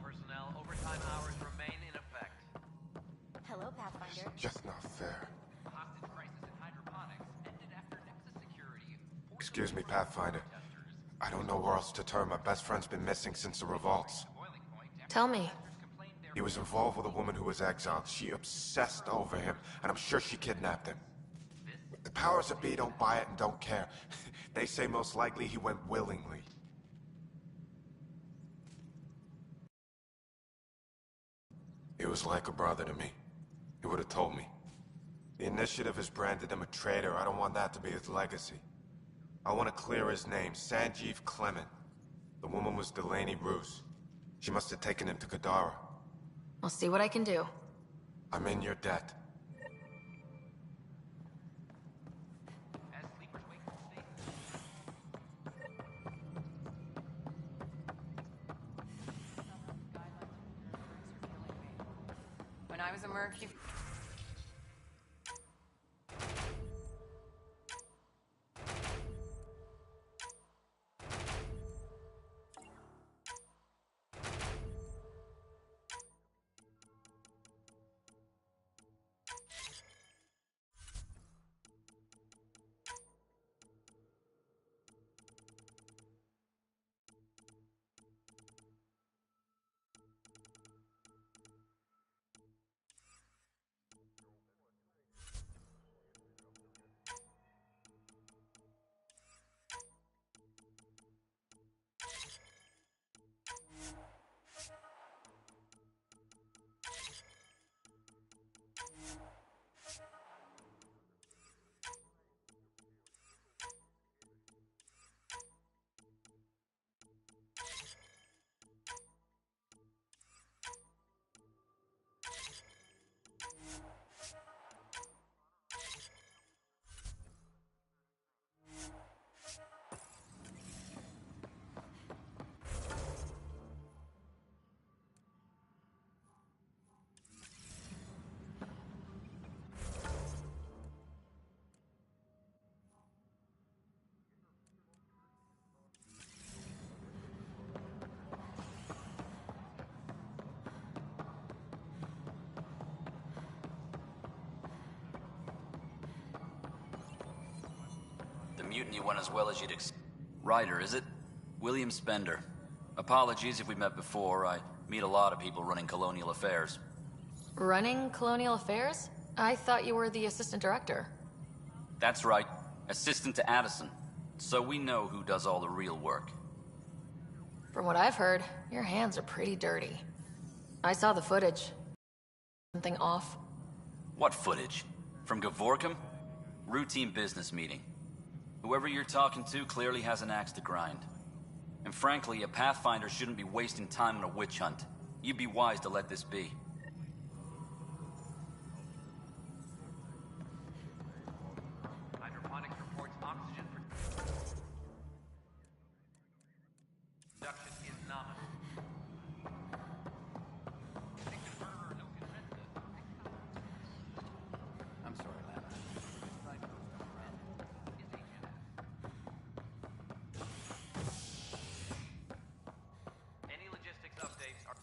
Personnel, overtime hours remain in effect. Hello, Pathfinder. It's just not fair. The hostage crisis in hydroponics ended after Nexus Security... Excuse me, Pathfinder. I don't know where else to turn. My best friend's been missing since the revolts. Tell me. He was involved with a woman who was exiled. She obsessed over him, and I'm sure she kidnapped him. The powers that be don't buy it and don't care. They say most likely he went willingly. He was like a brother to me. He would have told me. The Initiative has branded him a traitor. I don't want that to be his legacy. I want to clear his name, Sanjeev Clement. The woman was Delaney Roos. She must have taken him to Kadara. I'll see what I can do. I'm in your debt. As sleepers wake from state... When I was a merc, you... The mutiny went as well as you'd expect. Ryder, is it? William Spender. Apologies if we met before. I meet a lot of people running colonial affairs. Running Colonial Affairs? I thought you were the assistant director. That's right. Assistant to Addison. So we know who does all the real work. From what I've heard, your hands are pretty dirty. I saw the footage. Something off. What footage? From Gavorkum? Routine business meeting. Whoever you're talking to clearly has an axe to grind. And frankly, a Pathfinder shouldn't be wasting time on a witch hunt. You'd be wise to let this be. Hydroponics reports oxygen production is nominal. I'm sorry, Lana. Any logistics updates are...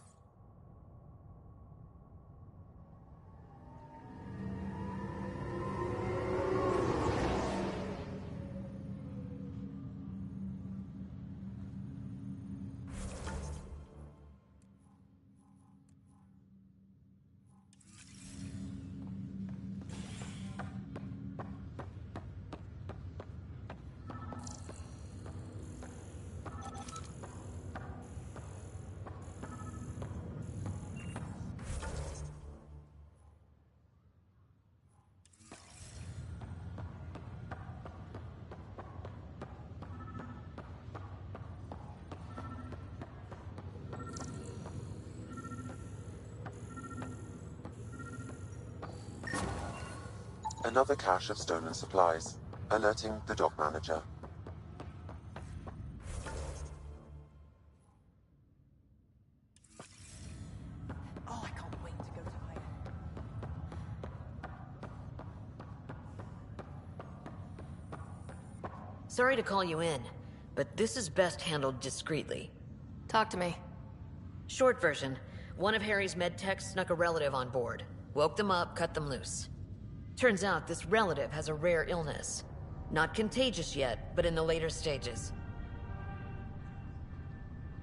Another cache of stolen supplies, alerting the dock manager. Oh, I can't wait to go to hiding. Sorry to call you in, but this is best handled discreetly. Talk to me. Short version, one of Harry's med techs snuck a relative on board. Woke them up, cut them loose. Turns out this relative has a rare illness. Not contagious yet, but in the later stages.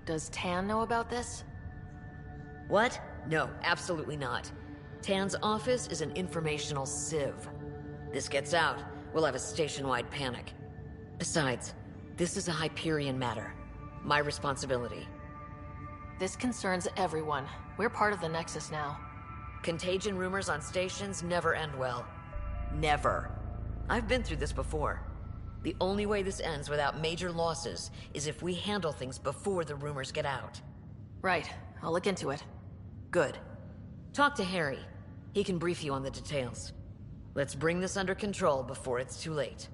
Does Tan know about this? What? No, absolutely not. Tan's office is an informational sieve. This gets out, we'll have a station-wide panic. Besides, this is a Hyperion matter. My responsibility. This concerns everyone. We're part of the Nexus now. Contagion rumors on stations never end well. Never. I've been through this before. The only way this ends without major losses is if we handle things before the rumors get out. Right. I'll look into it. Good. Talk to Harry. He can brief you on the details. Let's bring this under control before it's too late.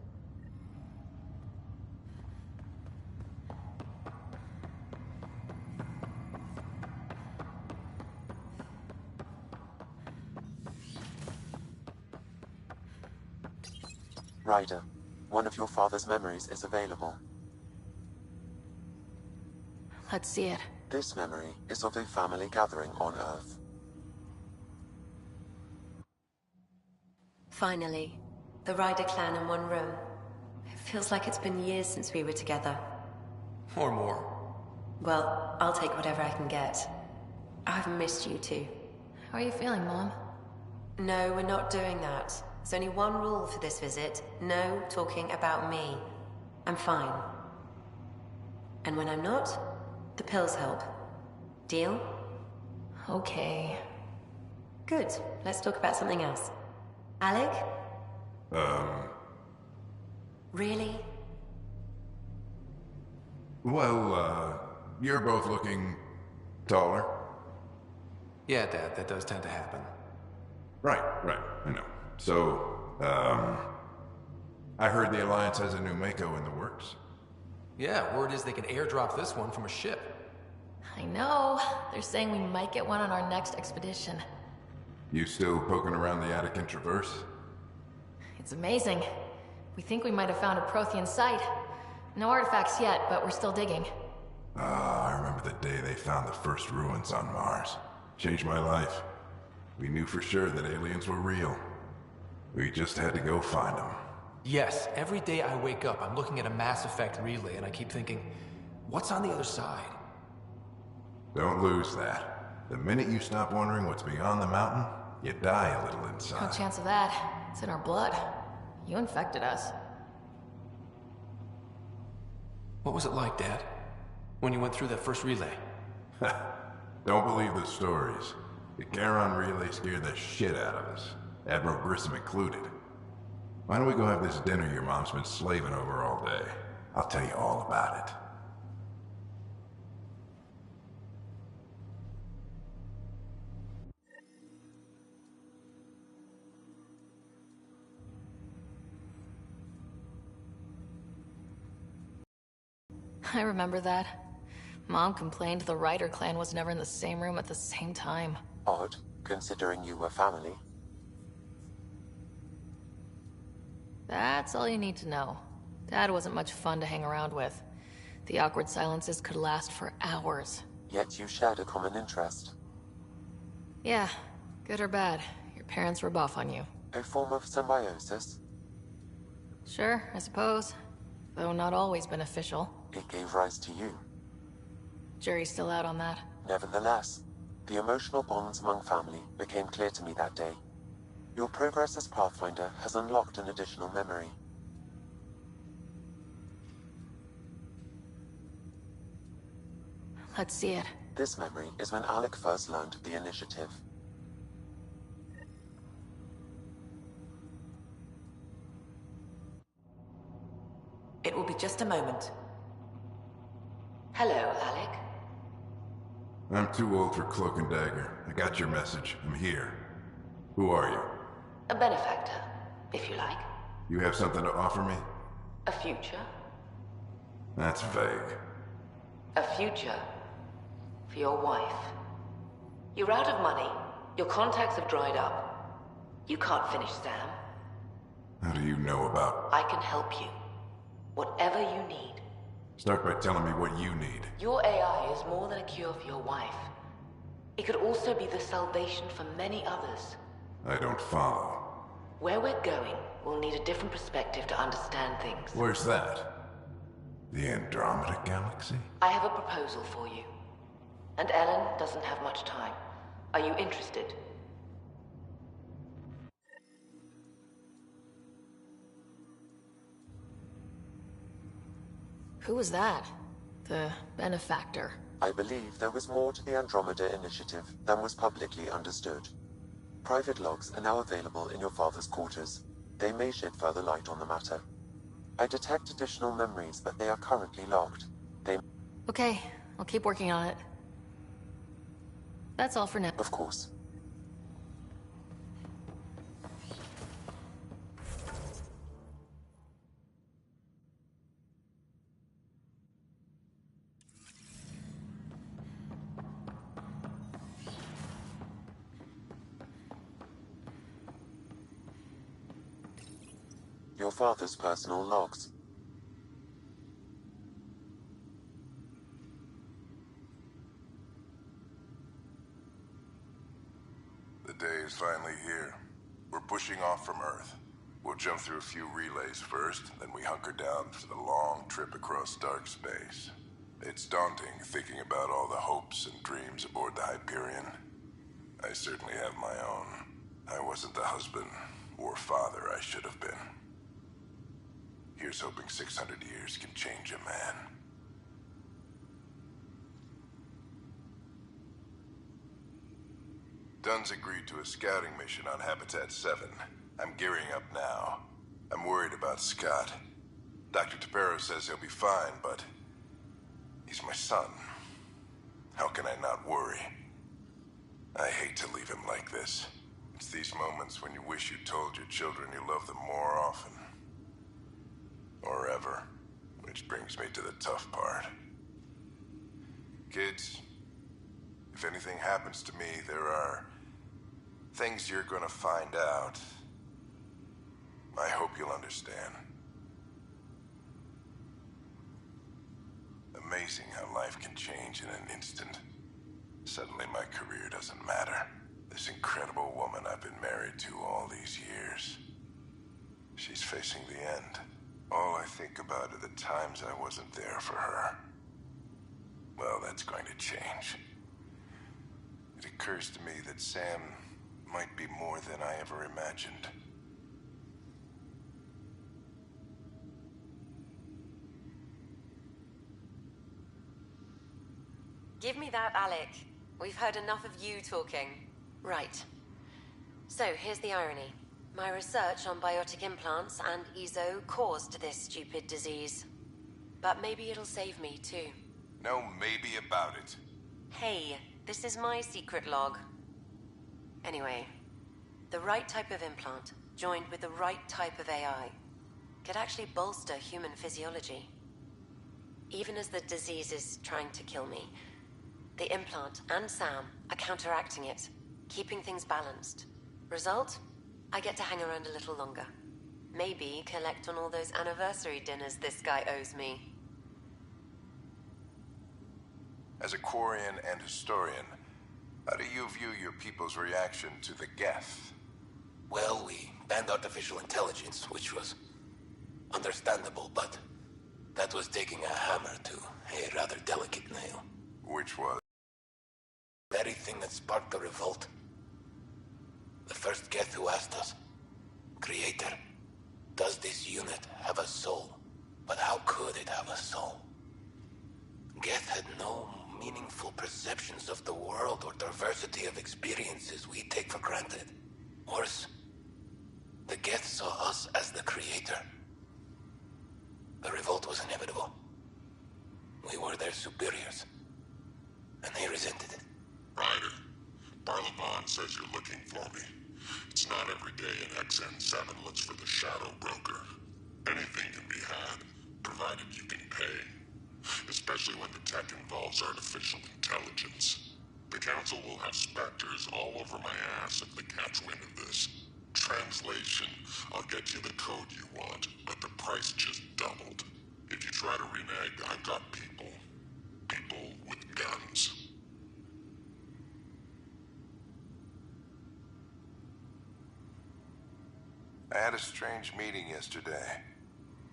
Ryder, one of your father's memories is available. Let's see it. This memory is of a family gathering on Earth. Finally, the Ryder clan in one room. It feels like it's been years since we were together. Or more. Well, I'll take whatever I can get. I've missed you too. How are you feeling, Mom? No, we're not doing that. There's only one rule for this visit. No talking about me. I'm fine. And when I'm not, the pills help. Deal? Okay. Good. Let's talk about something else. Alec? Really? Well, you're both looking taller. Yeah, Dad, that does tend to happen. Right, I know. So, I heard the Alliance has a new Mako in the works. Yeah, word is they can airdrop this one from a ship. I know. They're saying we might get one on our next expedition. You still poking around the Attican Traverse? It's amazing. We think we might have found a Prothean site. No artifacts yet, but we're still digging. Ah, I remember the day they found the first ruins on Mars. Changed my life. We knew for sure that aliens were real. We just had to go find them. Yes, every day I wake up, I'm looking at a Mass Effect relay and I keep thinking, what's on the other side? Don't lose that. The minute you stop wondering what's beyond the mountain, you die a little No inside. chance of that. It's in our blood. You infected us. What was it like, Dad? When you went through that first relay? Don't believe the stories. The Charon relay scared the shit out of us. Admiral Grissom included. Why don't we go have this dinner your mom's been slaving over all day? I'll tell you all about it. I remember that. Mom complained the Ryder clan was never in the same room at the same time. Odd, considering you were family. That's all you need to know. Dad wasn't much fun to hang around with. The awkward silences could last for hours. Yet you shared a common interest. Yeah, good or bad, your parents rub off on you. A form of symbiosis. Sure, I suppose. Though not always beneficial. It gave rise to you. Jury's still out on that. Nevertheless, the emotional bonds among family became clear to me that day. Your progress as Pathfinder has unlocked an additional memory. Let's see it. This memory is when Alec first learned of the initiative. It will be just a moment. Hello, Alec. I'm too old for Cloak and Dagger. I got your message. I'm here. Who are you? A benefactor, if you like. You have something to offer me? A future. That's vague. A future. For your wife. You're out of money. Your contacts have dried up. You can't finish Sam. How do you know about... I can help you. Whatever you need. Start by telling me what you need. Your AI is more than a cure for your wife. It could also be the salvation for many others. I don't follow. Where we're going, we'll need a different perspective to understand things. Where's that? The Andromeda Galaxy? I have a proposal for you. And Ellen doesn't have much time. Are you interested? Who was that? The benefactor. I believe there was more to the Andromeda initiative than was publicly understood. Private logs are now available in your father's quarters. They may shed further light on the matter. I detect additional memories, but they are currently logged. They... Okay, I'll keep working on it. That's all for now. Of course. Your father's personal logs. The day is finally here. We're pushing off from Earth. We'll jump through a few relays first, then we hunker down for the long trip across dark space. It's daunting thinking about all the hopes and dreams aboard the Hyperion. I certainly have my own. I wasn't the husband or father I should have been. Here's hoping 600 years can change a man. Dunn's agreed to a scouting mission on Habitat 7. I'm gearing up now. I'm worried about Scott. Dr. Tapero says he'll be fine, but he's my son. How can I not worry? I hate to leave him like this. It's these moments when you wish you told your children you love them more often. Or ever. Which brings me to the tough part. Kids, if anything happens to me, there are things you're gonna find out. I hope you'll understand. Amazing how life can change in an instant. Suddenly my career doesn't matter. This incredible woman I've been married to all these years. She's facing the end. All I think about are the times I wasn't there for her. Well, that's going to change. It occurs to me that Sam might be more than I ever imagined. Give me that, Alec. We've heard enough of you talking. Right. So, here's the irony. My research on biotic implants and EZO caused this stupid disease. But maybe it'll save me, too. No maybe about it. Hey, this is my secret log. Anyway, the right type of implant, joined with the right type of AI, could actually bolster human physiology. Even as the disease is trying to kill me, the implant and Sam are counteracting it, keeping things balanced. Result? I get to hang around a little longer. Maybe collect on all those anniversary dinners this guy owes me. As a Quarian and historian, how do you view your people's reaction to the Geth? Well, we banned artificial intelligence, which was understandable, but that was taking a hammer to a rather delicate nail. Which was? The very thing that sparked the revolt. The first Geth who asked us, Creator, does this unit have a soul? But how could it have a soul? Geth had no meaningful perceptions of the world or diversity of experiences we take for granted. Worse, the Geth saw us as the Creator. The revolt was inevitable. We were their superiors, and they resented it. Ryder, Barlaban says you're looking for me. It's not every day an XN7 looks for the Shadow Broker. Anything can be had, provided you can pay. Especially when the tech involves artificial intelligence. The Council will have specters all over my ass if they catch wind of this. Translation, I'll get you the code you want, but the price just doubled. If you try to renege, I've got people. People with guns. I had a strange meeting yesterday.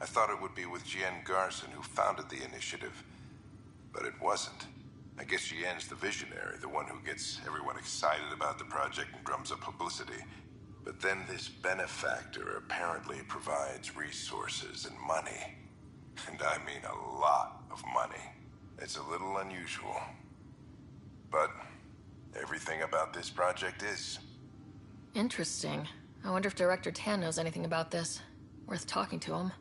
I thought it would be with Jian Garson, who founded the initiative. But it wasn't. I guess Jian's the visionary, the one who gets everyone excited about the project and drums up publicity. But then this benefactor apparently provides resources and money. And I mean a lot of money. It's a little unusual. But everything about this project is. Interesting. I wonder if Director Tan knows anything about this. Worth talking to him.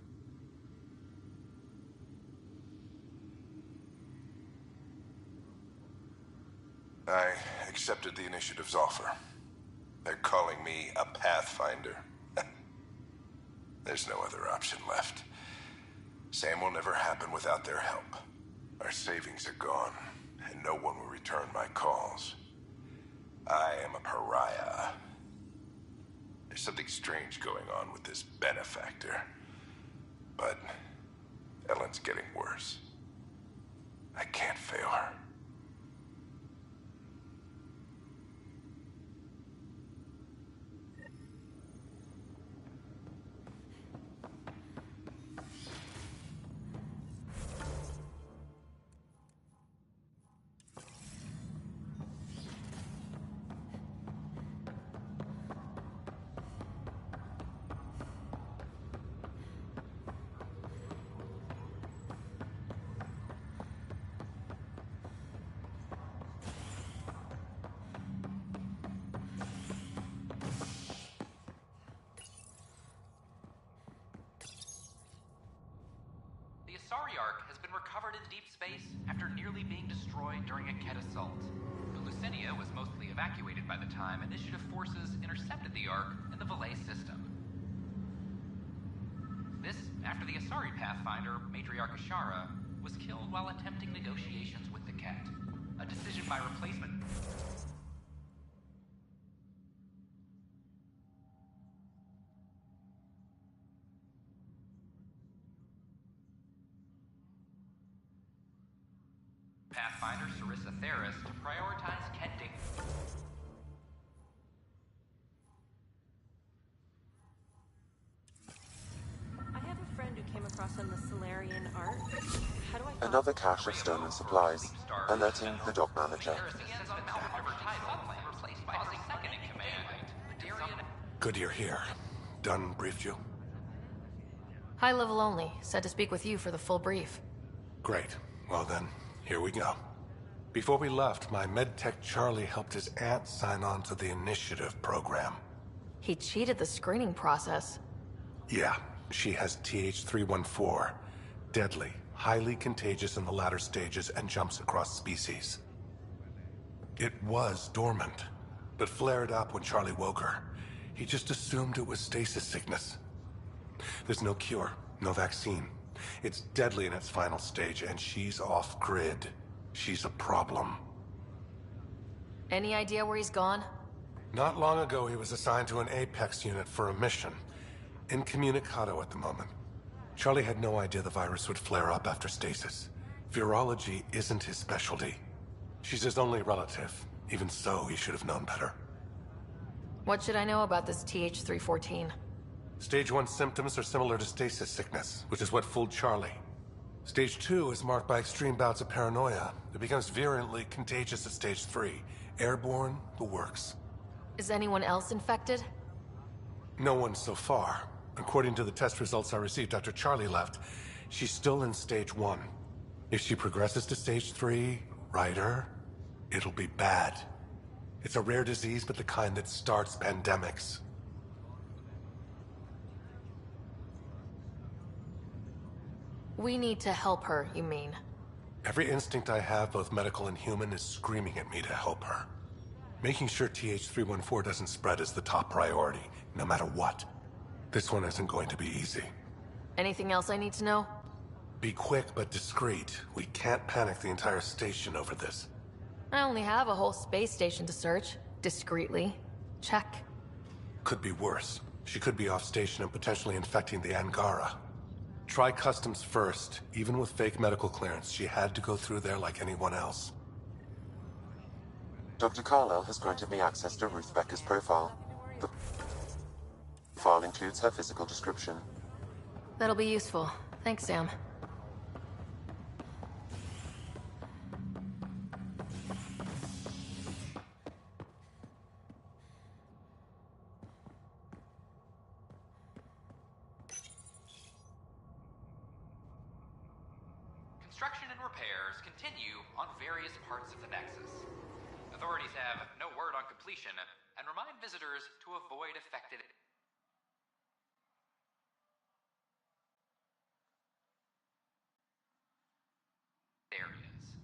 I accepted the initiative's offer. They're calling me a Pathfinder. There's no other option left. Sam will never happen without their help. Our savings are gone, and no one will return my calls. I am a pariah. There's something strange going on with this benefactor. But Ellen's getting worse. I can't fail her. Asari Ark has been recovered in deep space after nearly being destroyed during a Ket assault. The Lucinia was mostly evacuated by the time Initiative forces intercepted the Ark in the Valet system. This after the Asari Pathfinder, Matriarch Ashara, was killed while attempting negotiations with the Ket. A decision by replacement... Pathfinder Sarissa Theris to prioritize Ket dignity. I have a friend who came across on the Solarian Ark. How do I... Another cache of stolen supplies. Alerting the dock manager. Good you're here. Dunn briefed you? High level only. Said to speak with you for the full brief. Great. Well then, here we go. Before we left, my medtech Charlie helped his aunt sign on to the initiative program. He cheated the screening process. Yeah, she has TH314. Deadly, highly contagious in the latter stages, and jumps across species. It was dormant, but flared up when Charlie woke her. He just assumed it was stasis sickness. There's no cure, no vaccine. It's deadly in its final stage, and she's off-grid. She's a problem. Any idea where he's gone? Not long ago, he was assigned to an Apex unit for a mission. Incommunicado at the moment. Charlie had no idea the virus would flare up after stasis. Virology isn't his specialty. She's his only relative. Even so, he should have known better. What should I know about this TH314? Stage 1 symptoms are similar to stasis sickness, which is what fooled Charlie. Stage 2 is marked by extreme bouts of paranoia. It becomes virulently contagious at Stage 3. Airborne, the works. Is anyone else infected? No one so far. According to the test results I received after Charlie left, she's still in Stage 1. If she progresses to Stage 3, Ryder, it'll be bad. It's a rare disease, but the kind that starts pandemics. We need to help her, you mean? Every instinct I have, both medical and human, is screaming at me to help her. Making sure TH314 doesn't spread is the top priority, no matter what. This one isn't going to be easy. Anything else I need to know? Be quick but discreet. We can't panic the entire station over this. I only have a whole space station to search. Discreetly. Check. Could be worse. She could be off station and potentially infecting the Angara. Try customs first. Even with fake medical clearance, she had to go through there like anyone else. Dr. Carlyle has granted me access to Ruth Becker's profile. The file includes her physical description. That'll be useful. Thanks, Sam. Construction and repairs continue on various parts of the Nexus. Authorities have no word on completion and remind visitors to avoid affected areas.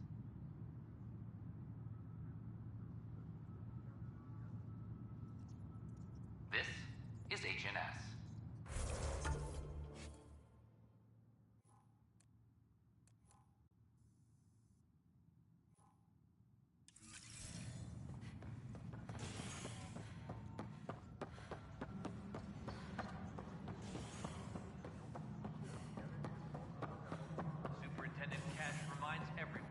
This is HNS. Superintendent Cash reminds everyone.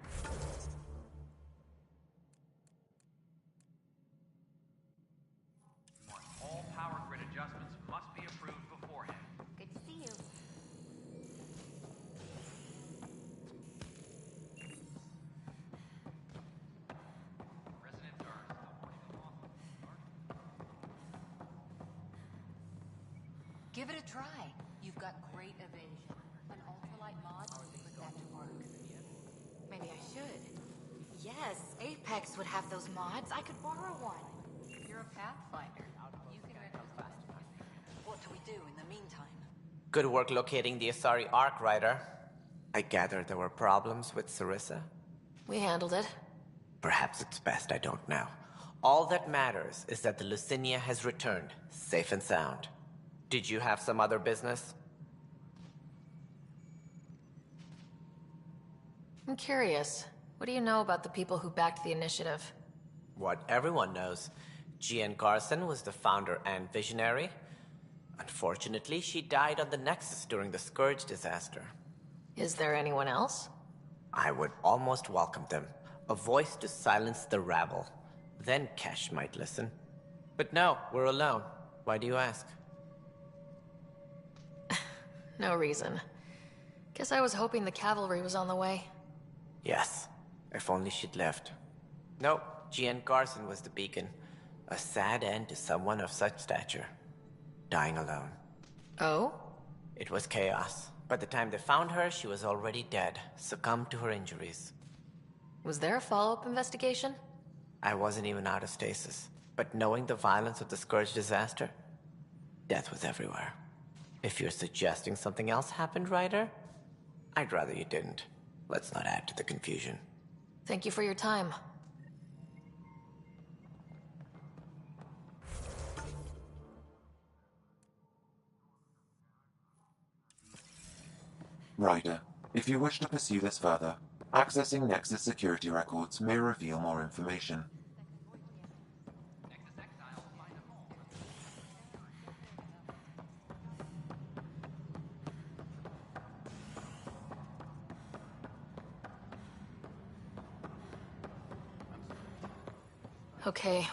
All power grid adjustments must be approved beforehand. Good to see you. Residents are still mourning the loss of Give it a try. You've got great evasion. An ultralight mod will put that to work. Maybe I should. Yes, Apex would have those mods. I could borrow one. You're a Pathfinder. You can rent those faster. What do we do in the meantime? Good work locating the Asari Arc, Ryder. I gather there were problems with Sarissa? We handled it. Perhaps it's best I don't know. All that matters is that the Lucinia has returned, safe and sound. Did you have some other business? I'm curious. What do you know about the people who backed the initiative? What everyone knows. Jean Garson was the founder and visionary. Unfortunately, she died on the Nexus during the Scourge disaster. Is there anyone else? I would almost welcome them. A voice to silence the rabble. Then Kesh might listen. But no, we're alone. Why do you ask? No reason. Guess I was hoping the cavalry was on the way. Yes, if only she'd left. No, Jean Garson was the beacon. A sad end to someone of such stature. Dying alone. Oh? It was chaos. By the time they found her, she was already dead, succumbed to her injuries. Was there a follow-up investigation? I wasn't even out of stasis. But knowing the violence of the Scourge disaster, Death was everywhere. If you're suggesting something else happened, Ryder, I'd rather you didn't. Let's not add to the confusion. Thank you for your time. Ryder, if you wish to pursue this further, accessing Nexus security records may reveal more information. Okay.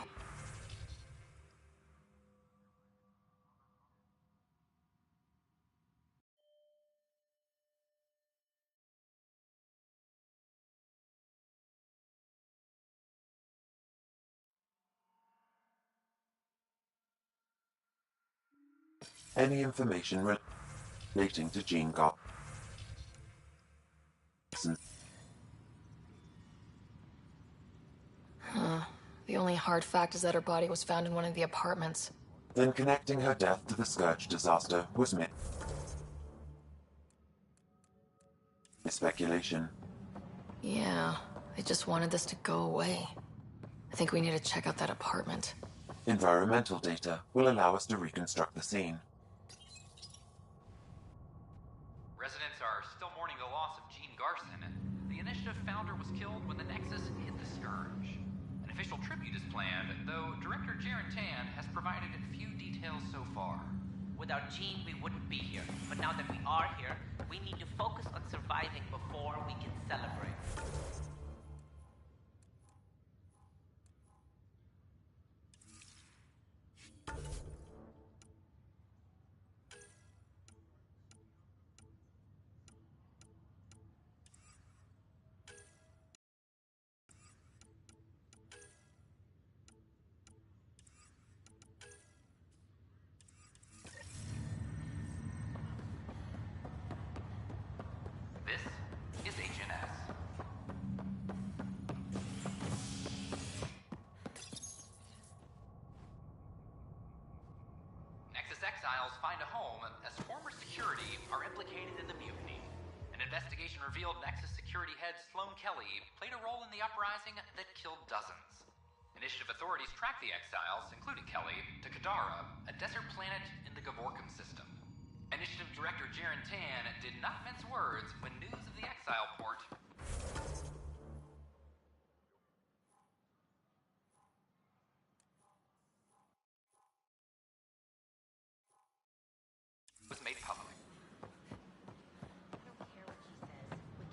Any information relating to Jean Garson? The only hard fact is that her body was found in one of the apartments. Then connecting her death to the Scourge disaster was speculation. Yeah, they just wanted this to go away. I think we need to check out that apartment. Environmental data will allow us to reconstruct the scene. Residents are still mourning the loss of Jean Garson. The Initiative founder was killed when the Nexus hit the Scourge. An official tribute is planned, though Director Jaren Tan has provided few details so far. Without Jean, we wouldn't be here. But now that we are here, we need to focus on surviving before we can celebrate. This is HNS. Nexus exiles find a home as former security are implicated in the mutiny. An investigation revealed Nexus security head Sloan Kelly played a role in the uprising that killed dozens. Initiative authorities tracked the exiles, including Kelly, to Kadara, a desert planet in the Gavorkum system. Initiative Director Jaren Tan did not mince words when news of the exile port was made public.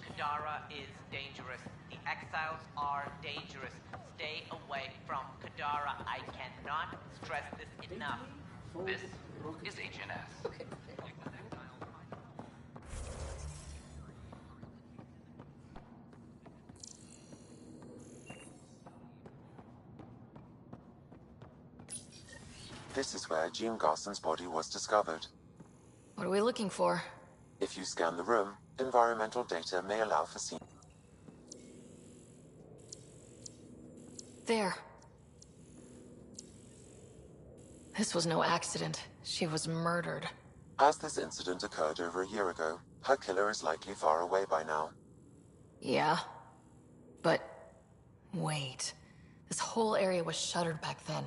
Kadara is dangerous. The exiles are dangerous. Stay away from Kadara. I cannot stress this enough. This is HNS. This is where Jean Garson's body was discovered. What are we looking for? If you scan the room, environmental data may allow for scene. There. This was no accident. She was murdered. As this incident occurred over a year ago, her killer is likely far away by now. Yeah. But... wait. This whole area was shuttered back then.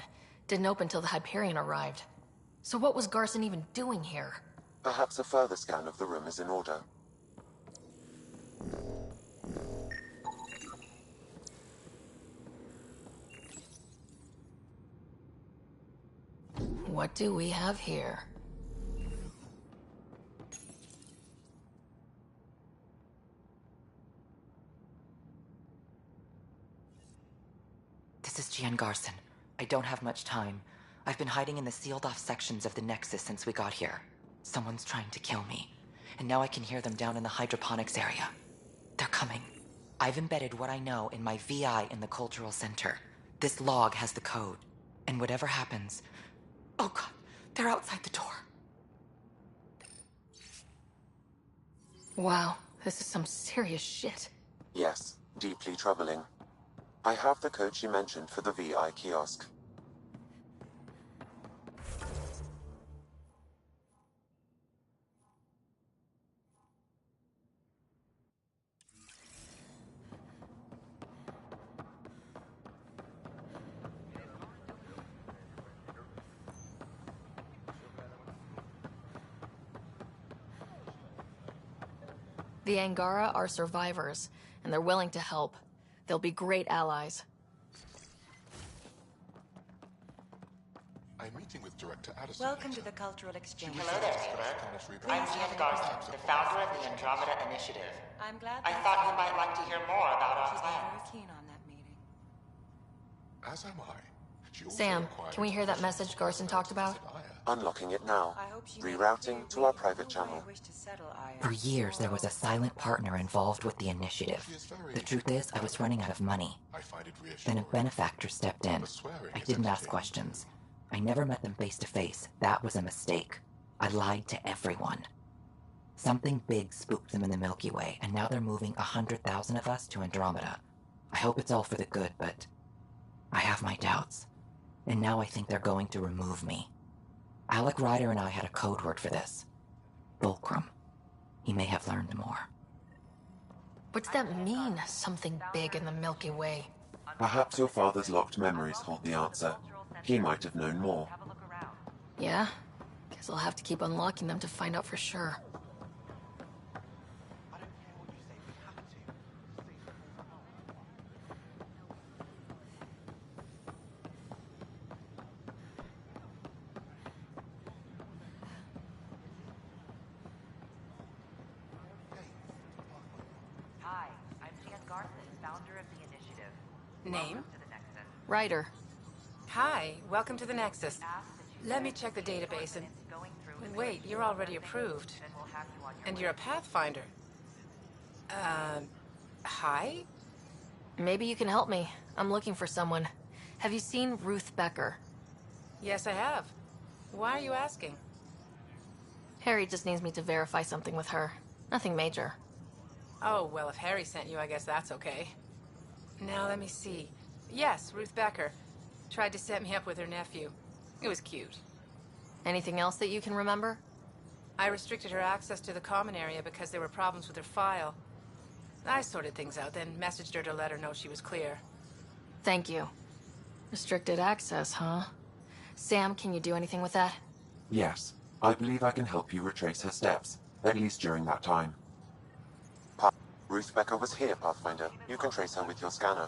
Didn't open till the Hyperion arrived. So what was Garson even doing here? Perhaps a further scan of the room is in order. What do we have here? This is Jean Garson. I don't have much time. I've been hiding in the sealed-off sections of the Nexus since we got here. Someone's trying to kill me. And now I can hear them down in the hydroponics area. They're coming. I've embedded what I know in my VI in the Cultural Center. This log has the code. And whatever happens... Oh god, they're outside the door. Wow, this is some serious shit. Yes, deeply troubling. I have the code she mentioned for the VI kiosk. The Angara are survivors, and they're willing to help. They'll be great allies. I'm meeting with Director Addison. Welcome to the Cultural Exchange. Hello there, Ava. I'm Ian Garson, the founder of the Andromeda Initiative. I'm glad I thought you might like to hear more about our plans. She's very keen on that meeting. As am I. Sam, can we hear that message Garson talked about? Unlocking it now. Rerouting to our private channel. For years, there was a silent partner involved with the initiative. The truth is, I was running out of money. Then a benefactor stepped in. I didn't ask questions. I never met them face to face. That was a mistake. I lied to everyone. Something big spooked them in the Milky Way, and now they're moving 100,000 of us to Andromeda. I hope it's all for the good, but I have my doubts. And now I think they're going to remove me. Alec Ryder and I had a code word for this. Fulcrum. He may have learned more. What's that mean, something big in the Milky Way? Perhaps your father's locked memories hold the answer. He might have known more. Yeah? Guess I'll have to keep unlocking them to find out for sure. Hi, I'm Jan Garson, founder of the initiative. Name? Ryder. Hi, welcome to the Nexus. Let me check the database and... Wait, you're already approved. And you're a Pathfinder. Hi? Maybe you can help me. I'm looking for someone. Have you seen Ruth Becker? Yes, I have. Why are you asking? Harry just needs me to verify something with her. Nothing major. Oh, well, if Harry sent you, I guess that's okay. Now, let me see. Yes, Ruth Becker. Tried to set me up with her nephew. It was cute. Anything else that you can remember? I restricted her access to the common area because there were problems with her file. I sorted things out, then messaged her to let her know she was clear. Thank you. Restricted access, huh? Sam, can you do anything with that? Yes. I believe I can help you retrace her steps, at least during that time. Ruth Becker was here, Pathfinder. You can trace her with your scanner.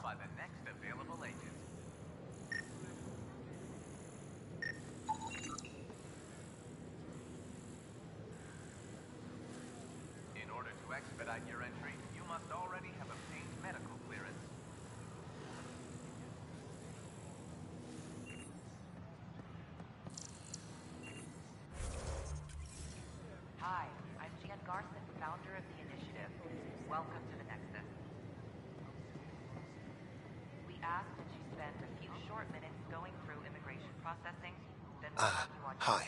In order to expedite your entry, you must already have obtained medical clearance. Hi, I'm Jan Garson, founder of the initiative. Welcome to the Nexus. We ask that you spend a few short minutes going through immigration processing, then we'll have you on... Hi.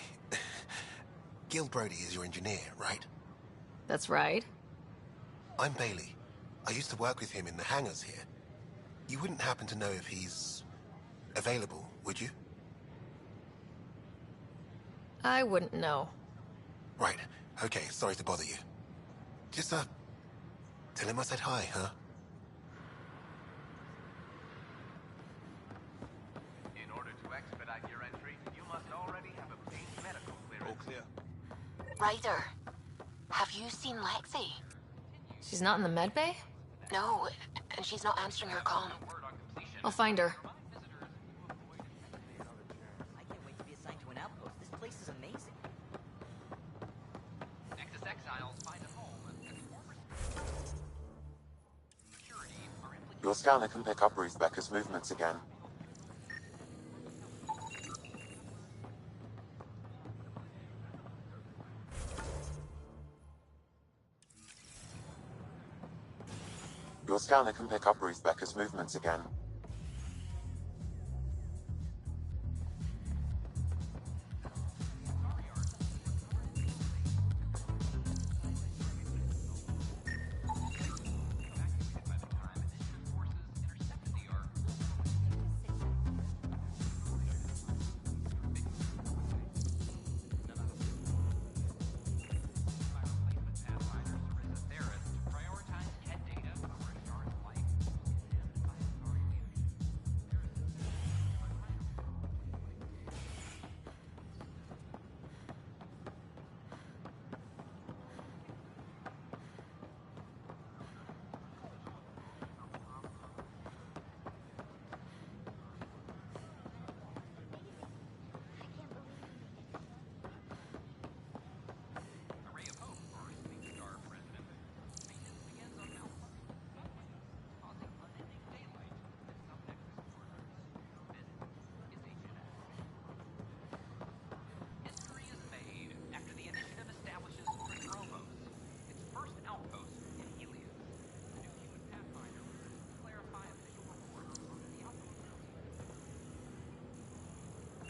Gil Brody is your engineer, right? That's right. I'm Bailey. I used to work with him in the hangars here. You wouldn't happen to know if he's available, would you? I wouldn't know. Right. Okay, sorry to bother you. Just, tell him I said hi, huh? In order to expedite your entry, you must already have obtained medical clearance. All clear. Ryder, have you seen Lexi? She's not in the med bay? No, and she's not answering her call. I'll find her. I can't wait to be assigned to an outpost. This place is amazing. Nexus exiles find a home and Your scanner can pick up Ruth Becker's movements again. Your scanner can pick up Ruth Becker's movements again.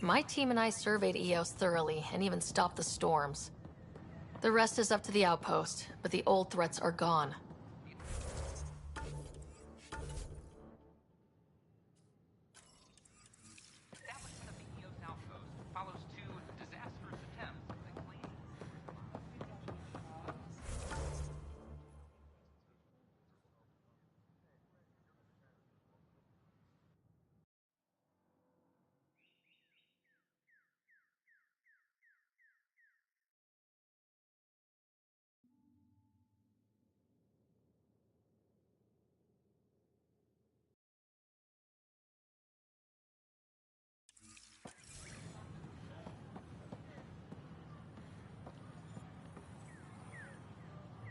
My team and I surveyed Eos thoroughly and even stopped the storms. The rest is up to the outpost, but the old threats are gone. Establishment of the Eos outpost follows two disastrous attempts at cleaning.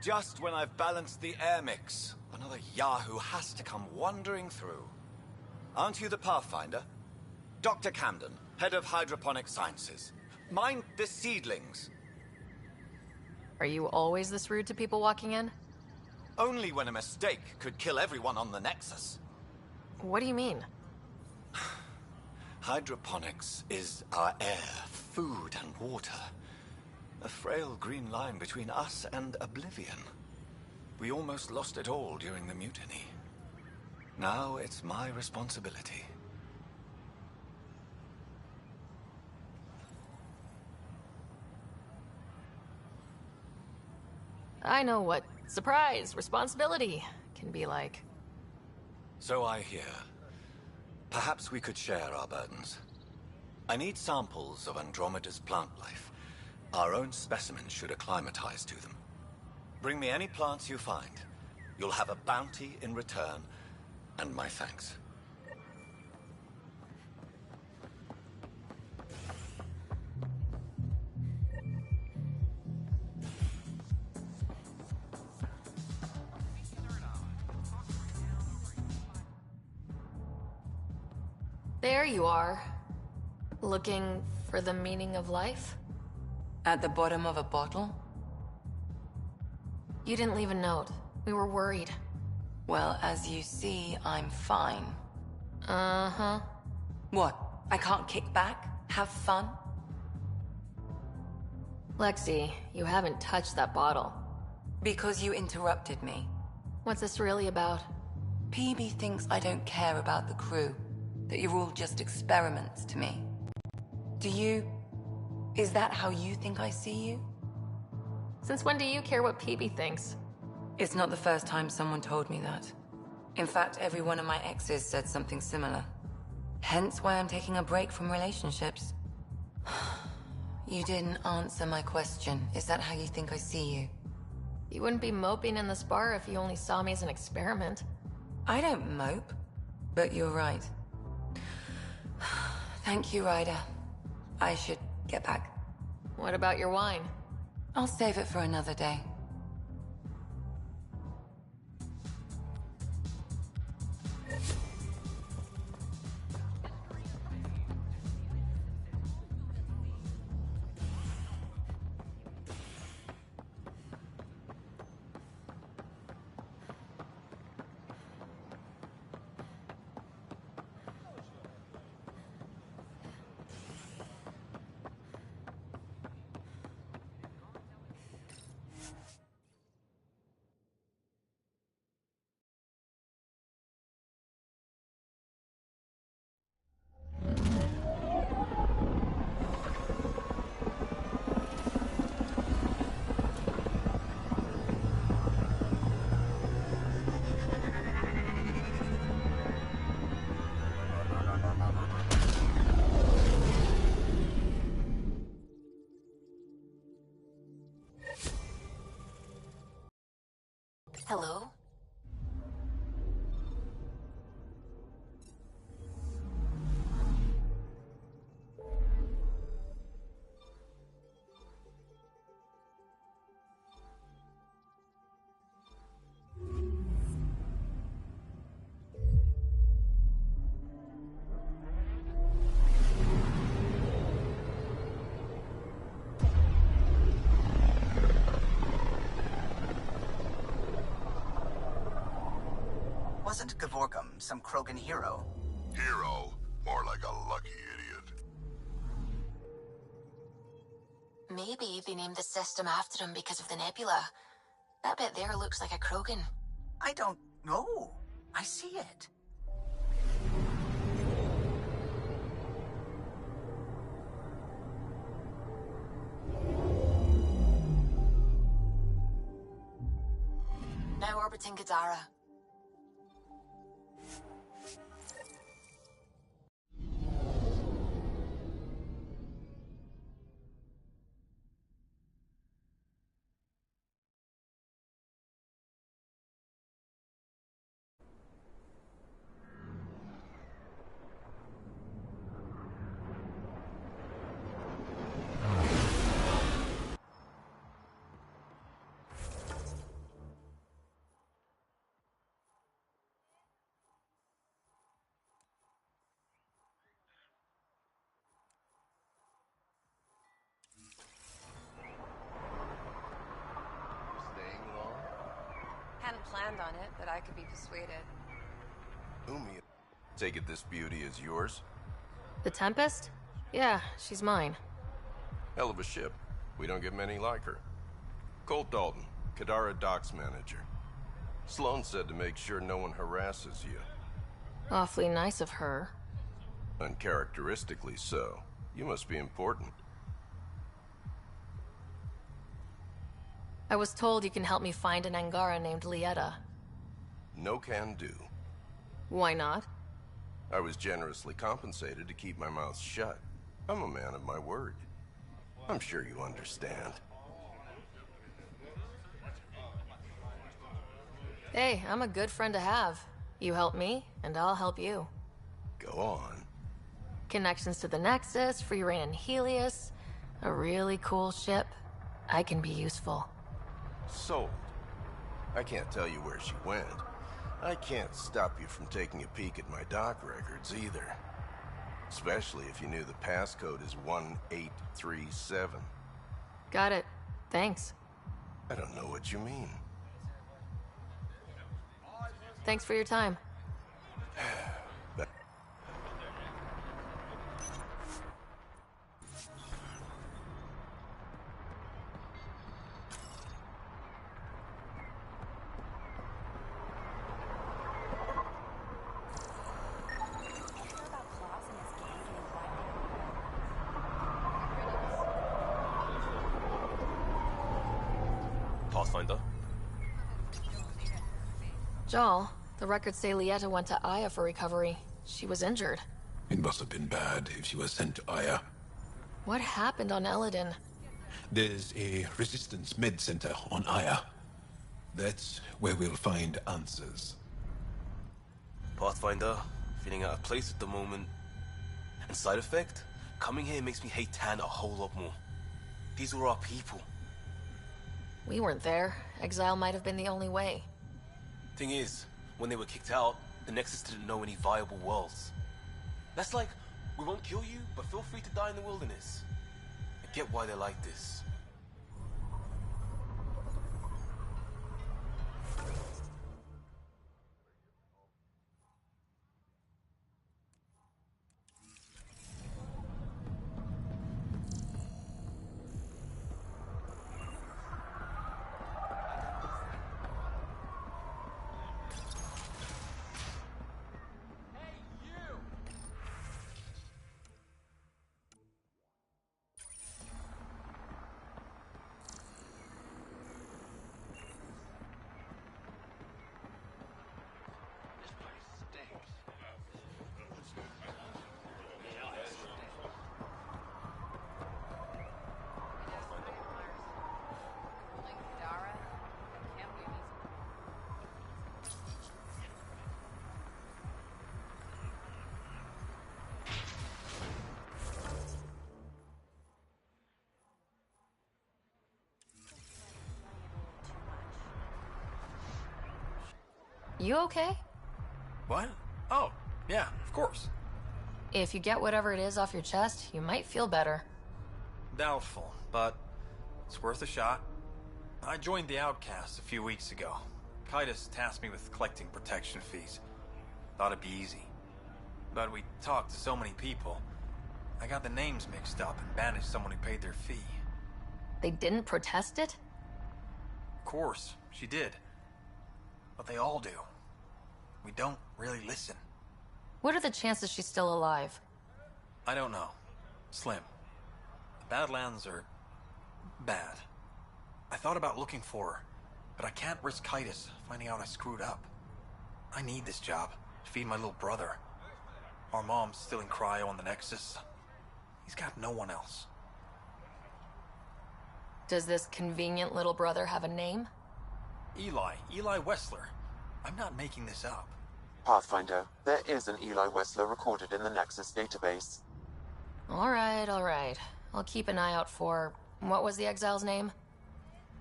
Just when I've balanced the air mix, another Yahoo has to come wandering through. Aren't you the Pathfinder? Dr. Camden, head of hydroponic sciences. Mind the seedlings. Are you always this rude to people walking in? Only when a mistake could kill everyone on the Nexus. What do you mean? Hydroponics is our air, food, and water. A frail green line between us and oblivion. We almost lost it all during the mutiny. Now it's my responsibility. I know what surprise, responsibility can be like. So I hear. Perhaps we could share our burdens. I need samples of Andromeda's plant life. Our own specimens should acclimatize to them. Bring me any plants you find. You'll have a bounty in return, and my thanks. There you are. Looking for the meaning of life? At the bottom of a bottle? You didn't leave a note. We were worried. Well, as you see, I'm fine. Uh-huh. What? I can't kick back? Have fun? Lexi, you haven't touched that bottle. Because you interrupted me. What's this really about? PB thinks I don't care about the crew. That you're all just experiments to me. Do you... Is that how you think I see you? Since when do you care what PB thinks? It's not the first time someone told me that. In fact, every one of my exes said something similar. Hence why I'm taking a break from relationships. You didn't answer my question. Is that how you think I see you? You wouldn't be moping in this bar if you only saw me as an experiment. I don't mope, but you're right. Thank you, Ryder. I should get back. What about your wine? I'll save it for another day. Hello? Wasn't Gavorkum some Krogan hero? Hero? More like a lucky idiot. Maybe they named the system after him because of the nebula. That bit there looks like a Krogan. I don't know. I see it. Now orbiting Gadara. Hadn't planned on it, but I could be persuaded. Umi, take it this beauty is yours? The Tempest? Yeah, she's mine. Hell of a ship. We don't get many like her. Colt Dalton, Kadara Docks Manager. Sloan said to make sure no one harasses you. Awfully nice of her. Uncharacteristically so. You must be important. I was told you can help me find an Angara named Lieta. No can do. Why not? I was generously compensated to keep my mouth shut. I'm a man of my word. I'm sure you understand. Hey, I'm a good friend to have. You help me, and I'll help you. Go on. Connections to the Nexus, free reign in Helios, a really cool ship. I can be useful. Sold. I can't tell you where she went. I can't stop you from taking a peek at my doc records either. Especially if you knew the passcode is 1837. Got it. Thanks. I don't know what you mean. Thanks for your time. Pathfinder? Jal, the records say Lieta went to Aya for recovery. She was injured. It must have been bad if she was sent to Aya. What happened on Eladin? There's a resistance med center on Aya. That's where we'll find answers. Pathfinder, feeling out of place at the moment. And side effect? Coming here makes me hate Tan a whole lot more. These were our people. We weren't there. Exile might have been the only way. Thing is, when they were kicked out, the Nexus didn't know any viable worlds. That's like, we won't kill you, but feel free to die in the wilderness. I get why they're like this. You okay? What? Oh, yeah, of course. If you get whatever it is off your chest, you might feel better. Doubtful, but it's worth a shot. I joined the Outcasts a few weeks ago. Kaitis tasked me with collecting protection fees. Thought it'd be easy. But we talked to so many people. I got the names mixed up and banished someone who paid their fee. They didn't protest it? Of course, she did. But they all do. We don't really listen. What are the chances she's still alive? I don't know. Slim. The Badlands are bad. I thought about looking for her, but I can't risk Titus finding out I screwed up. I need this job to feed my little brother. Our mom's still in cryo on the Nexus. He's got no one else. Does this convenient little brother have a name? Eli Wessler. I'm not making this up. Pathfinder, there is an Eli Wessler recorded in the Nexus database. All right. I'll keep an eye out for... What was the exile's name?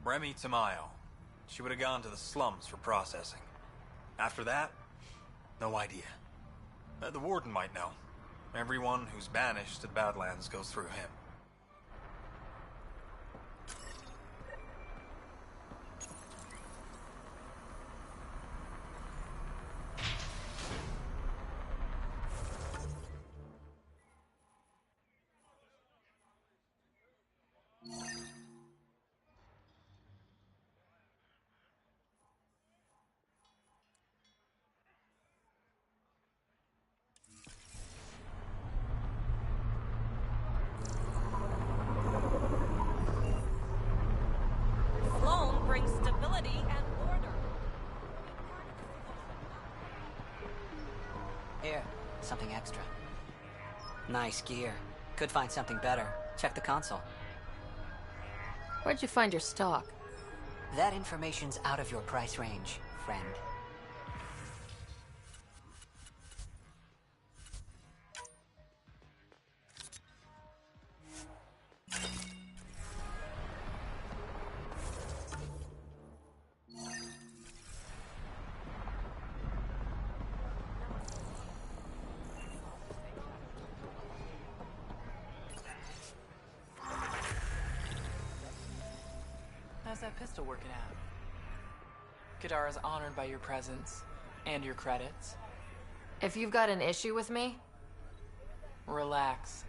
Remy Tamayo. She would have gone to the slums for processing. After that, no idea. The warden might know. Everyone who's banished to the Badlands goes through him. Flown brings stability and order. Here, something extra. Nice gear. Could find something better. Check the console. Where'd you find your stock? That information's out of your price range, friend. How's that pistol working out? Kadara's honored by your presence and your credits. If you've got an issue with me... Relax,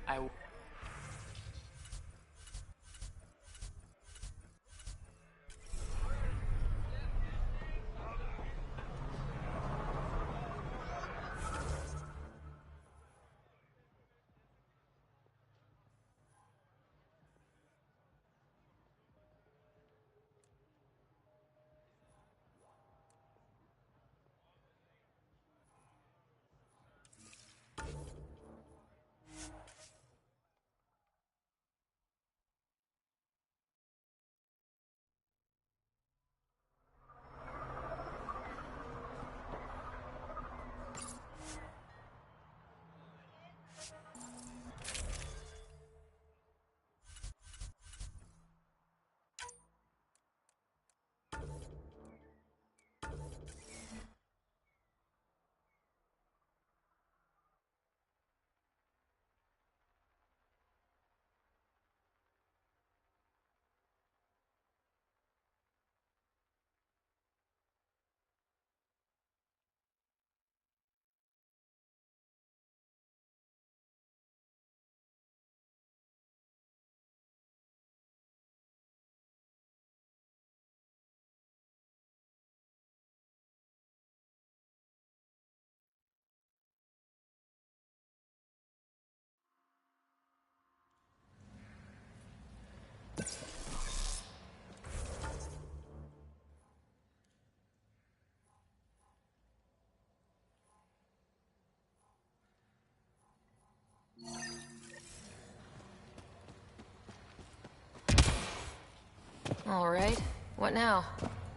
All right. What now?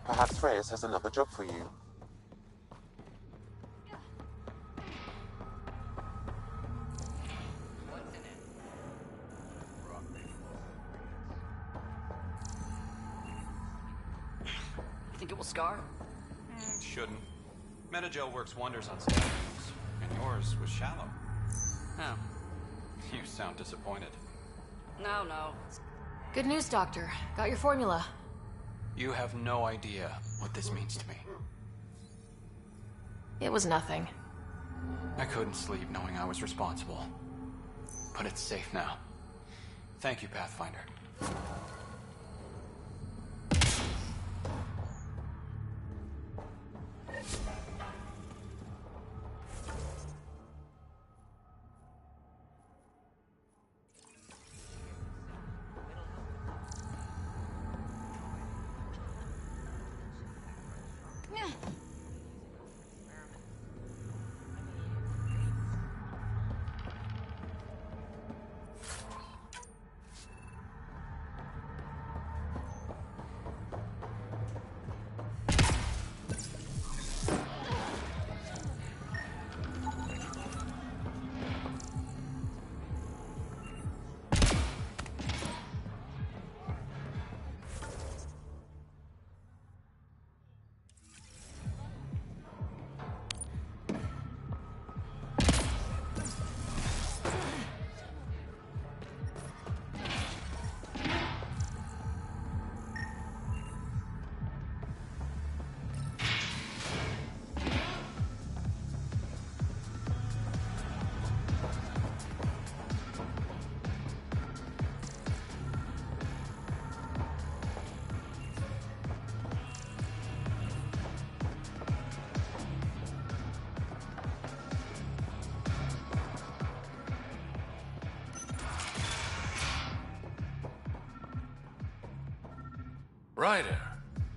Perhaps Reyes has another job for you. Think it will scar? Shouldn't. Metagel works wonders on stab wounds, and yours was shallow. Oh. You sound disappointed. No. Good news, Doctor. Got your formula. You have no idea what this means to me. It was nothing. I couldn't sleep knowing I was responsible. But it's safe now. Thank you, Pathfinder. Ryder.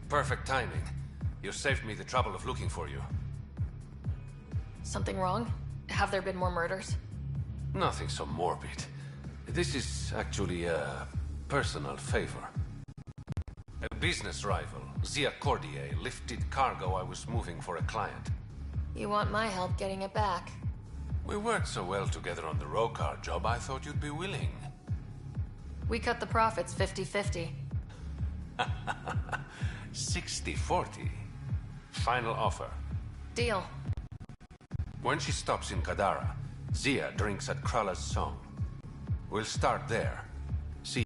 Perfect timing. You saved me the trouble of looking for you. Something wrong? Have there been more murders? Nothing so morbid. This is actually a personal favor. A business rival, Zia Cordier, lifted cargo I was moving for a client. You want my help getting it back? We worked so well together on the Rokar job, I thought you'd be willing. We cut the profits 50-50. 60-40. Final offer. Deal. When she stops in Kadara, Zia drinks at Krala's song. We'll start there. See.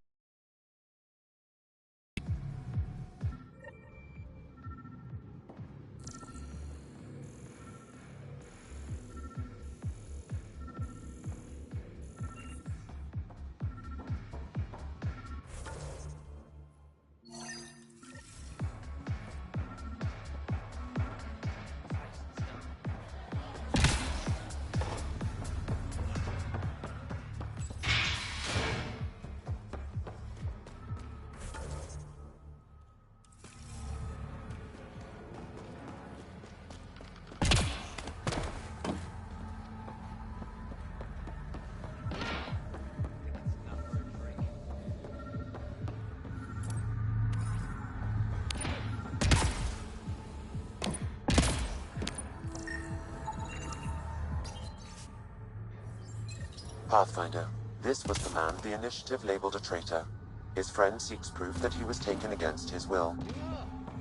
Pathfinder, this was the man the Initiative labeled a traitor. His friend seeks proof that he was taken against his will.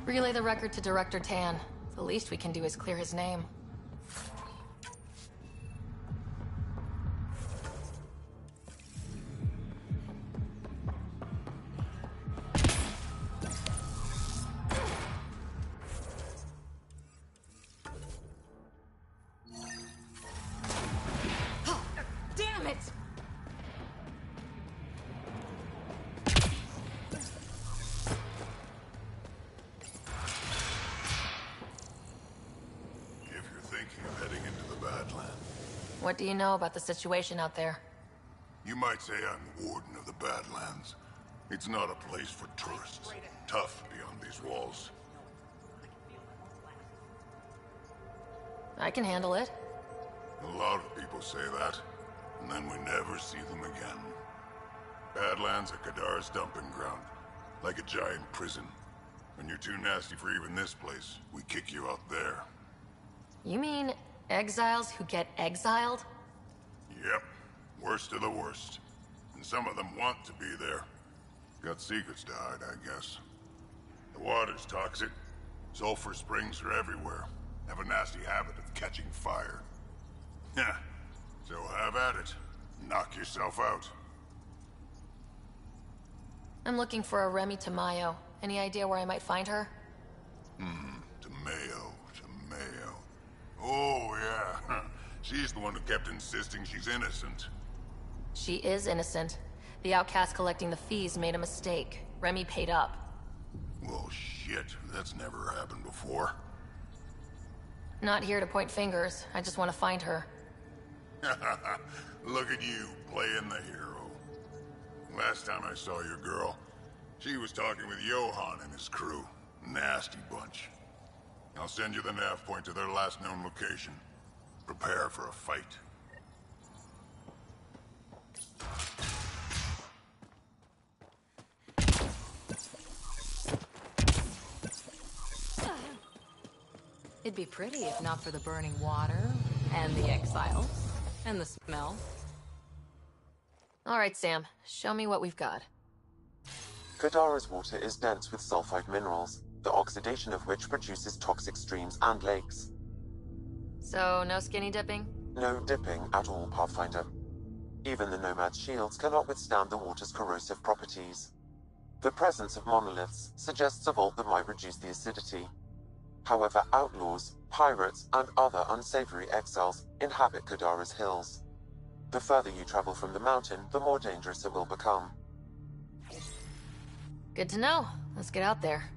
Relay the record to Director Tan. The least we can do is clear his name. Damn it! If you're thinking of heading into the Badlands, What do you know about the situation out there? you might say I'm Warden of the Badlands. It's not a place for tourists. Tough beyond these walls. I can handle it. A lot of people say that, and then we never see them again. Badlands are Kadara's dumping ground, like a giant prison. When you're too nasty for even this place, we kick you out there. You mean exiles who get exiled? Yep, worst of the worst. And some of them want to be there. Got secrets to hide, I guess. The water's toxic. Sulfur springs are everywhere. Have a nasty habit of catching fire. Yeah, so have at it. Knock yourself out. I'm looking for a Remy Tamayo. Any idea where I might find her? Tamayo. Oh, yeah. She's the one who kept insisting she's innocent. She is innocent. The outcast collecting the fees made a mistake. Remy paid up. Well, shit. That's never happened before. Not here to point fingers. I just want to find her. Look at you, playing the hero. Last time I saw your girl, she was talking with Johan and his crew. Nasty bunch. I'll send you the nav point to their last known location. Prepare for a fight. It'd be pretty if not for the burning water, and the exiles, and the smell. All right, Sam. Show me what we've got. Kadara's water is dense with sulfide minerals, the oxidation of which produces toxic streams and lakes. So, no skinny dipping? No dipping at all, Pathfinder. Even the Nomad's shields cannot withstand the water's corrosive properties. The presence of monoliths suggests a vault that might reduce the acidity. However, outlaws, pirates, and other unsavory exiles inhabit Kadara's hills. The further you travel from the mountain, the more dangerous it will become. Good to know. Let's get out there.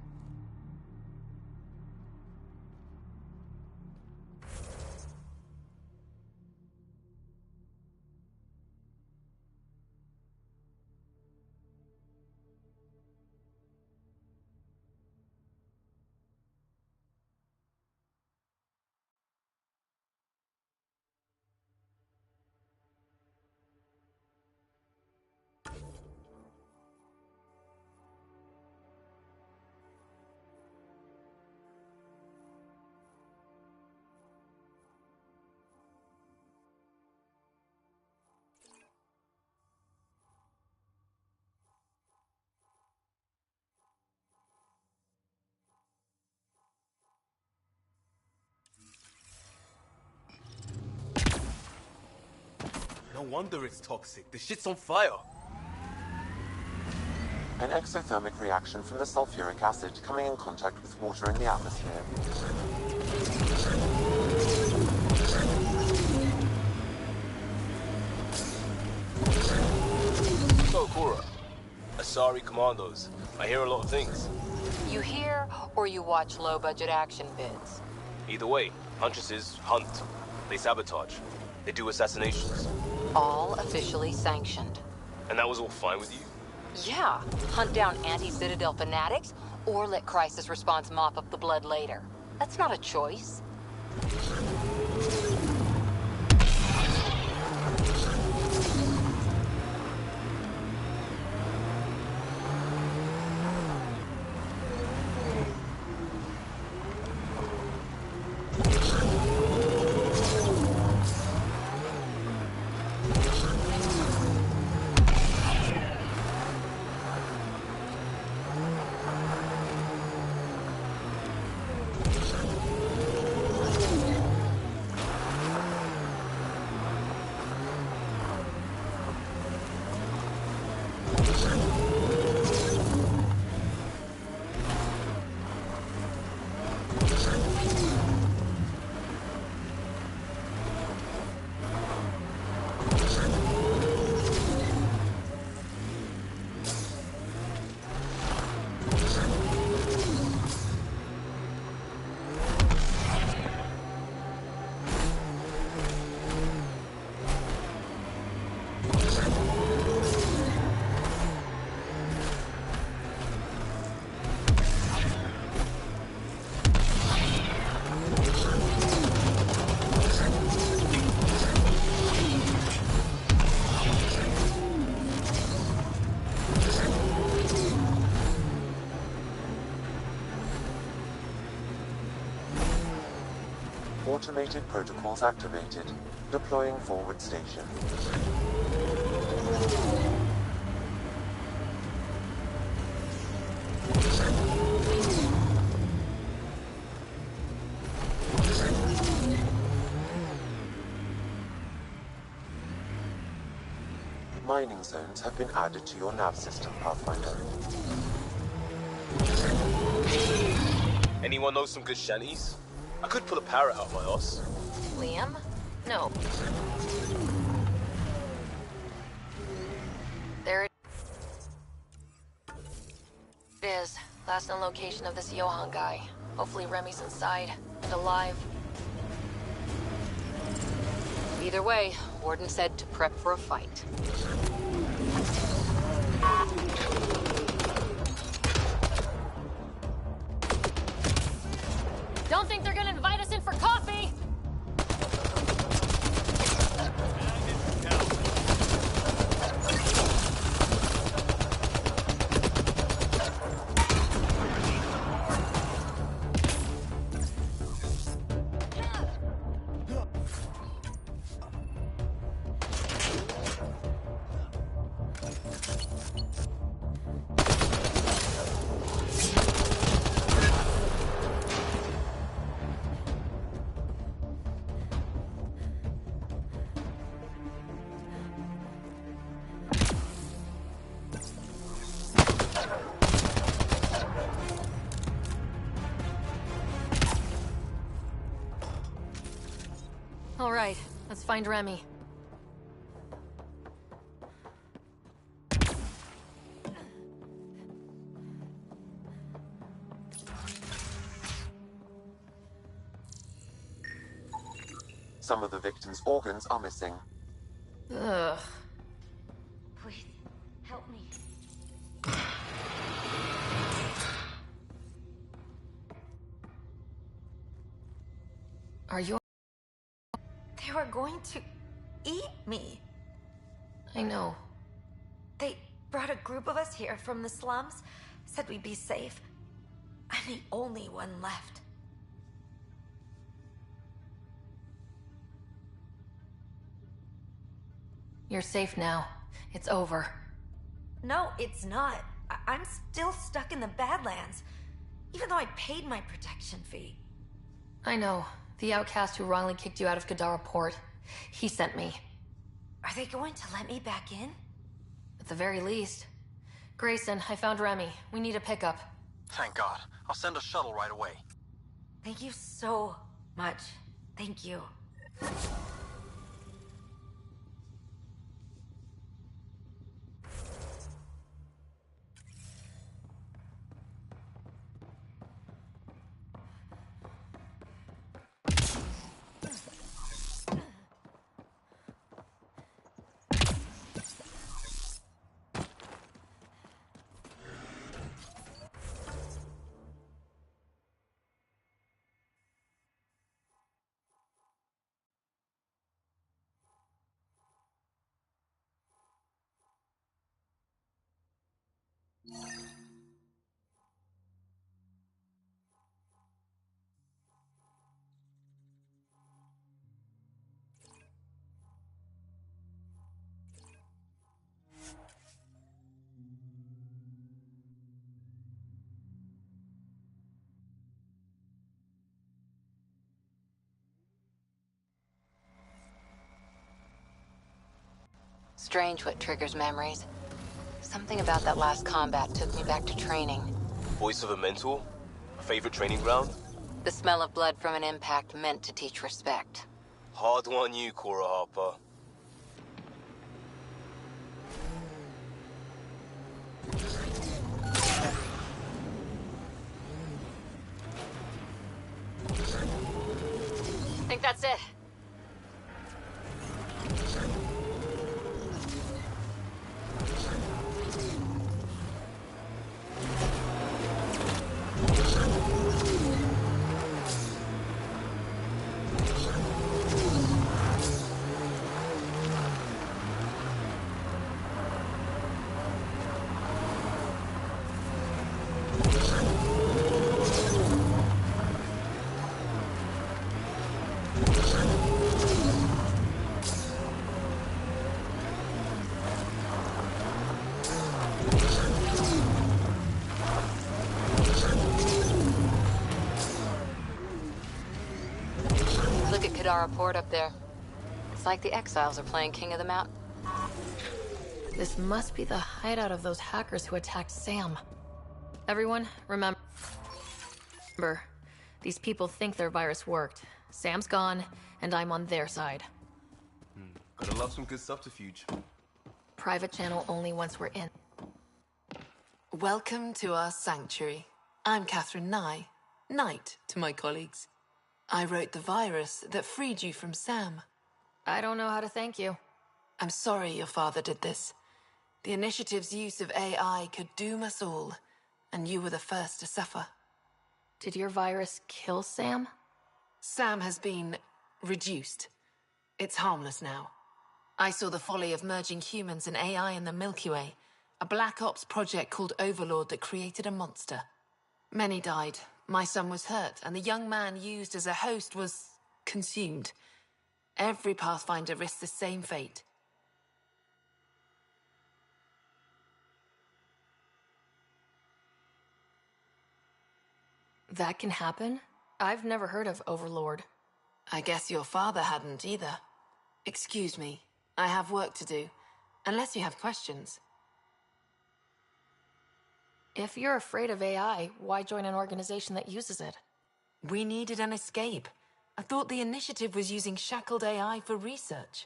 No wonder it's toxic. The shit's on fire. An exothermic reaction from the sulfuric acid coming in contact with water in the atmosphere. So, Cora. Asari Commandos. I hear a lot of things. You hear or you watch low-budget action vids? Either way, Huntresses hunt. They sabotage. They do assassinations. All officially sanctioned. And that was all fine with you? Yeah, hunt down anti-Citadel fanatics, or let crisis response mop up the blood later. That's not a choice. Automated protocols activated. Deploying forward station. Mining zones have been added to your nav system, Pathfinder. Anyone know some good shanties? I could pull a parrot out my ass. Liam? No. There it is. Last known location of this Johan guy. Hopefully Remy's inside and alive. Either way, Warden said to prep for a fight. Don't think they're gonna invite us in for coffee! All right, let's find Remy. Some of the victim's organs are missing. Ugh. Please, help me. Are you... They were going to eat me. I know. They brought a group of us here from the slums, said we'd be safe. I'm the only one left. You're safe now. It's over. No, it's not. I'm still stuck in the Badlands, even though I paid my protection fee. I know. The outcast who wrongly kicked you out of Kadara Port. He sent me. Are Are they going to let me back in? At the very least. Grayson, I found Remy. We need a pickup. Thank God. I'll send a shuttle right away. Thank you so much. Thank you. Strange what triggers memories. Something about that last combat took me back to training. Voice of a mentor? A favorite training ground? The smell of blood from an impact meant to teach respect. Hard one you, Cora Harper. I think that's it. Look at Kadara Port up there. It's like the Exiles are playing King of the Mountain. This must be the hideout of those hackers who attacked Sam. Everyone, remember, these people think their virus worked. Sam's gone, and I'm on their side. Gotta love some good subterfuge. Private channel only once we're in. Welcome to our sanctuary. I'm Catherine Nye, Knight to my colleagues. I wrote the virus that freed you from Sam. I don't know how to thank you. I'm sorry your father did this. The Initiative's use of AI could doom us all, and you were the first to suffer. Did your virus kill Sam? Sam has been reduced. It's harmless now. I saw the folly of merging humans and AI in the Milky Way, a Black Ops project called Overlord that created a monster. Many died. My son was hurt, and the young man used as a host was consumed. Every Pathfinder risks the same fate. That can happen? I've never heard of Overlord. I guess your father hadn't either. Excuse me, I have work to do. Unless you have questions. If you're afraid of AI, why join an organization that uses it? We needed an escape. I thought the Initiative was using shackled AI for research.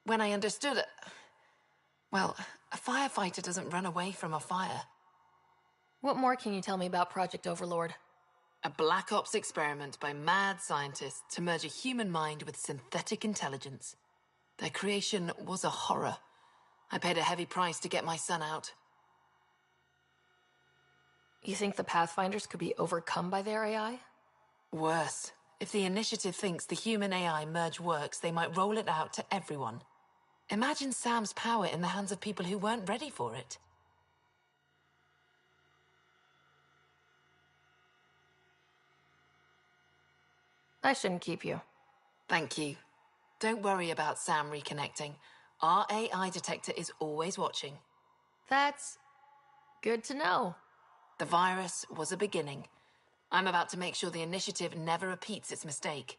When I understood it... Well, a firefighter doesn't run away from a fire. What more can you tell me about Project Overlord? A Black Ops experiment by mad scientists to merge a human mind with synthetic intelligence. Their creation was a horror. I paid a heavy price to get my son out. You think the Pathfinders could be overcome by their AI? Worse. If the Initiative thinks the human-AI merge works, they might roll it out to everyone. Imagine Sam's power in the hands of people who weren't ready for it. I shouldn't keep you. Thank you. Don't worry about Sam reconnecting. Our AI detector is always watching. That's good to know. The virus was a beginning. I'm about to make sure the Initiative never repeats its mistake.